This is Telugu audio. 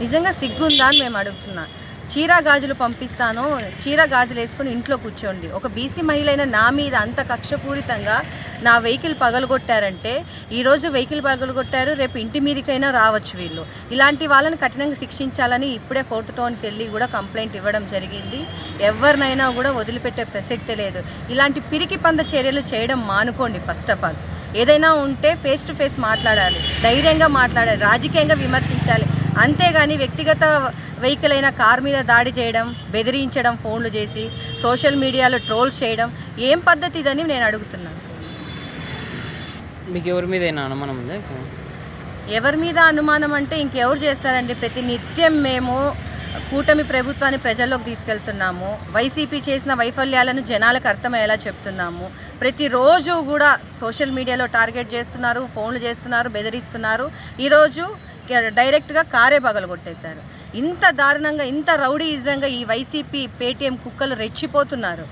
నిజంగా సిగ్గుందా అని మేము అడుగుతున్నాం. చీర గాజులు పంపిస్తాను, చీర గాజులు వేసుకొని ఇంట్లో కూర్చోండి. ఒక బీసీ మహిళ అయిన నా మీద అంత కక్షపూరితంగా నా వెహికల్ పగలగొట్టారంటే, ఈరోజు వెహికల్ పగలగొట్టారు, రేపు ఇంటి మీదకైనా రావచ్చు వీళ్ళు. ఇలాంటి వాళ్ళని కఠినంగా శిక్షించాలని ఇప్పుడే 4th టౌన్కి వెళ్ళి కూడా కంప్లైంట్ ఇవ్వడం జరిగింది. ఎవరినైనా కూడా వదిలిపెట్టే ప్రసక్తే లేదు. ఇలాంటి పిరికి పంద చర్యలు చేయడం మానుకోండి. ఫస్ట్ ఆఫ్ ఆల్ ఏదైనా ఉంటే ఫేస్ టు ఫేస్ మాట్లాడాలి, ధైర్యంగా మాట్లాడాలి, రాజకీయంగా విమర్శించాలి. అంతేగాని వ్యక్తిగత వెహికల్ అయిన కార్ మీద దాడి చేయడం, బెదిరించడం, ఫోన్లు చేసి సోషల్ మీడియాలో ట్రోల్స్ చేయడం ఏం పద్ధతి ఇదని నేను అడుగుతున్నాను. మీకు ఎవరి మీద అయినా అనుమానం ఉందా? ఎవరి మీద అనుమానం అంటే ఇంకెవరు చేస్తారండి? ప్రతి నిత్యం మేము కూటమి ప్రభుత్వాన్ని ప్రజల్లోకి తీసుకెళ్తున్నాము. వైసీపీ చేసిన వైఫల్యాలను జనాలకు అర్థమయ్యేలా చెప్తున్నాము. ప్రతిరోజు కూడా సోషల్ మీడియాలో టార్గెట్ చేస్తున్నారు, ఫోన్లు చేస్తున్నారు, బెదిరిస్తున్నారు. ఈరోజు డైరెక్ట్గా కారే పగలగొట్టేశారు. ఇంత దారుణంగా, ఇంత రౌడీయిజంగా ఈ వైసీపీ పేటీఎం కుక్కలు రెచ్చిపోతున్నారు.